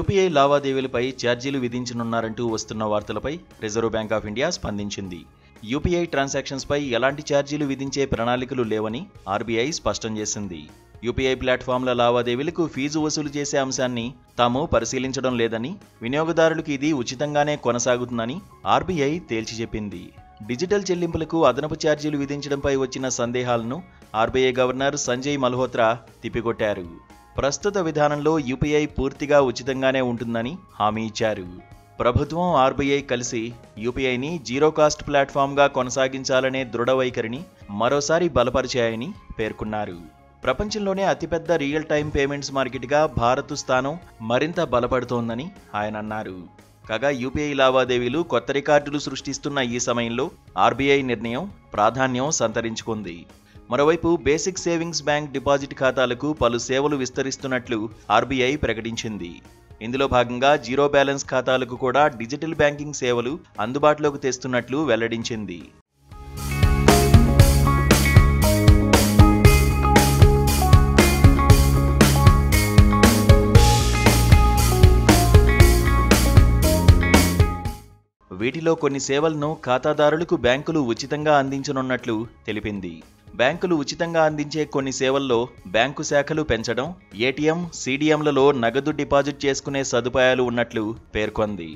UPI లావాదేవీలపై ఛార్జీలు విధించనున్నారంటూ వస్తున్న వార్తలపై reserve bank of India స్పందించింది. యూపీఐ ట్రాన్సాక్షన్స్పై ఎలాంటి ఛార్జీలు విధించే ప్రణాళికలు లేవని ఆర్బీఐ స్పష్టం చేసింది. యూపీఐ ప్లాట్ఫామ్ల లావాదేవీలకు ఫీజు వసూలు చేసే అంశాన్ని తాము పరిశీలించడం లేదని, వినియోగదారులకు ఇది ఉచితంగానే కొనసాగుతుందని ఆర్బీఐ తేల్చి చెప్పింది. డిజిటల్ చెల్లింపులకు అదనపు ఛార్జీలు విధించడంపై వచ్చిన సందేహాలను ఆర్బీఐ గవర్నర్ సంజయ్ మల్హోత్రా తిప్పికొట్టారు. ప్రస్తుత విధానంలో యూపీఐ పూర్తిగా ఉచితంగానే ఉంటుందని హామీ ఇచ్చారు. ప్రభుత్వం, ఆర్బీఐ కలిసి యూపీఐని జీరో కాస్ట్ ప్లాట్ఫామ్గా కొనసాగించాలనే దృఢ వైఖరిని మరోసారి బలపరిచాయని పేర్కొన్నారు. ప్రపంచంలోనే అతిపెద్ద రియల్ టైం పేమెంట్స్ మార్కెట్గా భారత్ స్థానం మరింత బలపడుతోందని ఆయన అన్నారు. కాగా యూపీఐ లావాదేవీలు కొత్త రికార్డులు సృష్టిస్తున్న ఈ సమయంలో ఆర్బీఐ నిర్ణయం ప్రాధాన్యం సంతరించుకుంది. మరోవైపు బేసిక్ సేవింగ్స్ బ్యాంక్ డిపాజిట్ ఖాతాలకు పలు సేవలు విస్తరిస్తున్నట్లు ఆర్బీఐ ప్రకటించింది. ఇందులో భాగంగా జీరో బ్యాలెన్స్ ఖాతాలకు కూడా డిజిటల్ బ్యాంకింగ్ సేవలు అందుబాటులోకి తెస్తున్నట్లు వెల్లడించింది. వీటిలో కొన్ని సేవలను ఖాతాదారులకు బ్యాంకులు ఉచితంగా అందించనున్నట్లు తెలిపింది. బ్యాంకులు ఉచితంగా అందించే కొన్ని సేవల్లో బ్యాంకు శాఖలు పెంచడం, ఏటీఎం, సీడీఎంలలో నగదు డిపాజిట్ చేసుకునే సదుపాయాలు ఉన్నట్లు పేర్కొంది.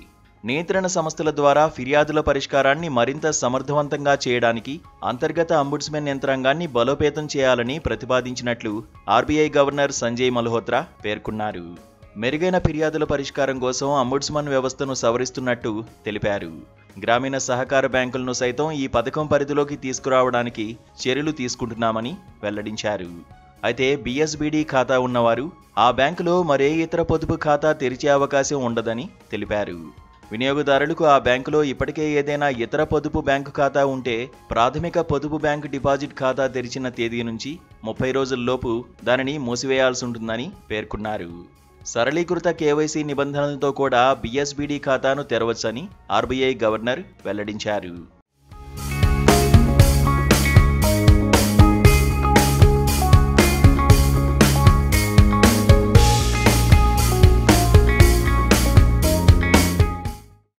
నియంత్రణ సంస్థల ద్వారా ఫిర్యాదుల పరిష్కారాన్ని మరింత సమర్థవంతంగా చేయడానికి అంతర్గత అంబుడ్స్మెన్ యంత్రాంగాన్ని బలోపేతం చేయాలని ప్రతిపాదించినట్లు ఆర్బీఐ గవర్నర్ సంజయ్ మల్హోత్రా పేర్కొన్నారు. మెరుగైన ఫిర్యాదుల పరిష్కారం కోసం అంబుడ్స్మన్ వ్యవస్థను సవరిస్తున్నట్టు తెలిపారు. గ్రామీణ సహకార బ్యాంకులను సైతం ఈ పథకం పరిధిలోకి తీసుకురావడానికి చర్యలు తీసుకుంటున్నామని వెల్లడించారు. అయితే బీఎస్బీడీ ఖాతా ఉన్నవారు ఆ బ్యాంకులో మరే ఇతర పొదుపు ఖాతా తెరిచే అవకాశం ఉండదని తెలిపారు. వినియోగదారులకు ఆ బ్యాంకులో ఇప్పటికే ఏదైనా ఇతర పొదుపు బ్యాంకు ఖాతా ఉంటే ప్రాథమిక పొదుపు బ్యాంకు డిపాజిట్ ఖాతా తెరిచిన తేదీ నుంచి 30 రోజుల్లోపు దానిని మూసివేయాల్సి ఉంటుందని పేర్కొన్నారు. సరళీకృత కేవైసీ నిబంధనలతో కూడా బీఎస్బీడీ ఖాతాను తెరవచ్చని ఆర్బీఐ గవర్నర్ వెల్లడించారు.